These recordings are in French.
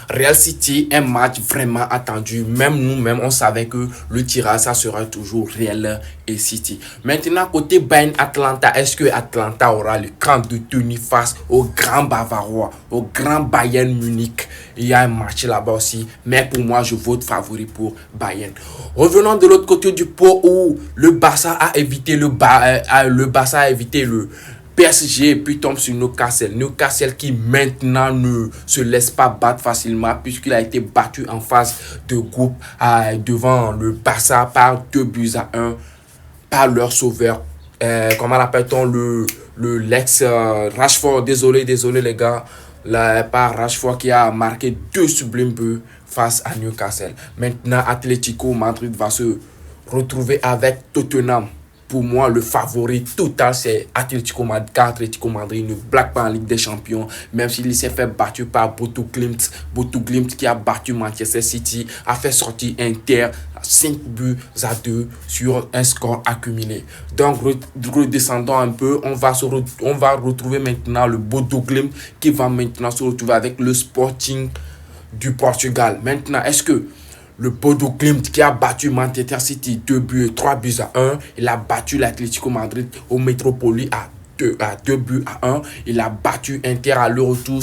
Real City, un match vraiment attendu. Même nous-mêmes, on savait que le tirage, ça sera toujours Real et City. Maintenant, côté Bayern Atlanta, est-ce que Atlanta aura le cran de tenir face au grand Bavarois, au grand Bayern Munich? Il y a un match là-bas aussi, mais pour moi, je vote favori pour Bayern. Revenons de l'autre côté du pot où le Barça a évité le PSG puis tombe sur Newcastle. Newcastle qui maintenant ne se laisse pas battre facilement puisqu'il a été battu en phase de groupe devant le Barça par 2-1 par leur sauveur. Comment l'appelle-t-on, l'ex Rashford. Désolé les gars. Par Rashford qui a marqué 2 sublimes buts face à Newcastle. Maintenant, Atlético Madrid va se retrouver avec Tottenham. Pour moi, le favori total, c'est Atlético Madrid. Car Atlético Madrid ne blague pas en Ligue des Champions. Même s'il s'est fait battu par Bodo Glimt qui a battu Manchester City, a fait sortir Inter 5-2 sur un score accumulé. Donc, redescendons un peu. On va retrouver maintenant le Bodo Glimt qui va maintenant se retrouver avec le Sporting du Portugal. Maintenant, est-ce que le Bodo Glimt qui a battu Manchester City 3-1, il a battu l'Atlético Madrid au Metropolitano à 2-1. Il a battu Inter à le retour,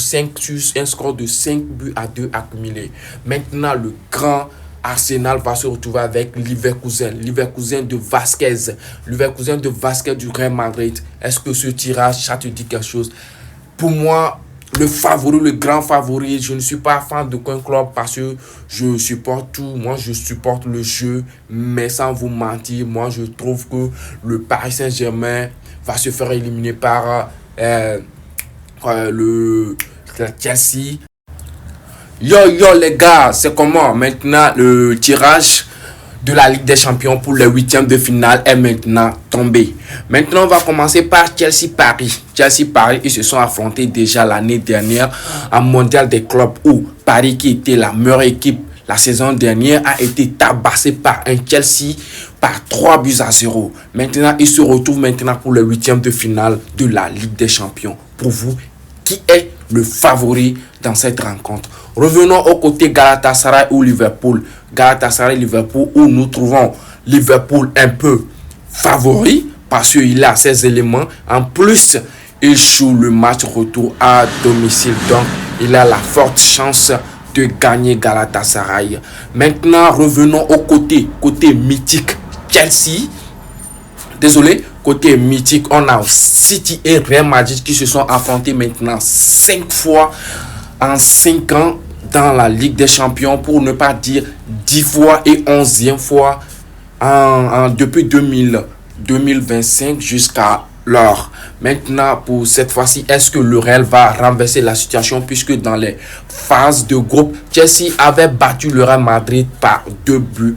un score de 5-2 accumulé. Maintenant, le grand Arsenal va se retrouver avec Leverkusen de Vasquez. Leverkusen de Vasquez du Real Madrid. Est-ce que ce tirage, ça te dit quelque chose? Pour moi, le grand favori, je ne suis pas fan de qu'un club parce que je supporte tout. Moi, je supporte le jeu, mais sans vous mentir, moi, je trouve que le Paris Saint-Germain va se faire éliminer par le Chelsea. Yo les gars, c'est comment? Maintenant, le tirage de la Ligue des Champions pour les 8e de finale est maintenant tombé. Maintenant, on va commencer par Chelsea-Paris. Chelsea-Paris, ils se sont affrontés déjà l'année dernière en mondial des clubs où Paris, qui était la meilleure équipe la saison dernière, a été tabassé par un Chelsea par 3-0. Maintenant, ils se retrouvent maintenant pour les 8e de finale de la Ligue des Champions. Pour vous, qui est le favori dans cette rencontre? Revenons au côté Galatasaray ou Liverpool. Galatasaray-Liverpool où nous trouvons Liverpool un peu favori parce qu'il a ses éléments. En plus, il joue le match retour à domicile. Donc, il a la forte chance de gagner Galatasaray. Maintenant, revenons au côté mythique Chelsea. Côté mythique, on a City et Real Madrid qui se sont affrontés maintenant 5 fois en 5 ans dans la Ligue des Champions, pour ne pas dire 10 fois et 11e fois depuis 2025 jusqu'à l'heure. Maintenant, pour cette fois-ci, est-ce que le Real va renverser la situation puisque dans les phases de groupe, Chelsea avait battu le Real Madrid par 2-1.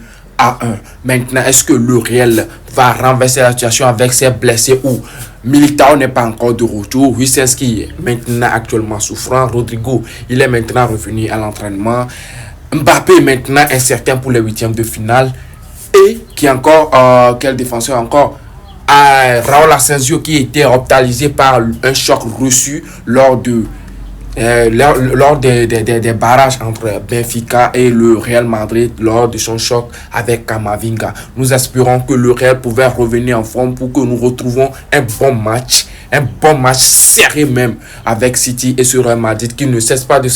Maintenant, est-ce que le Real va renverser la situation avec ses blessés ou Militao n'est pas encore de retour? Wiesenski est maintenant actuellement souffrant. Rodrigo, il est maintenant revenu à l'entraînement. Mbappé est maintenant incertain pour les 8e de finale. Et qui encore, quel défenseur encore? Raúl Asensio qui était hospitalisé par un choc reçu lors des barrages entre Benfica et le Real Madrid lors de son choc avec Camavinga. Nous espérons que le Real pouvait revenir en forme pour que nous retrouvions un bon match serré même avec City et ce Real Madrid qui ne cesse pas de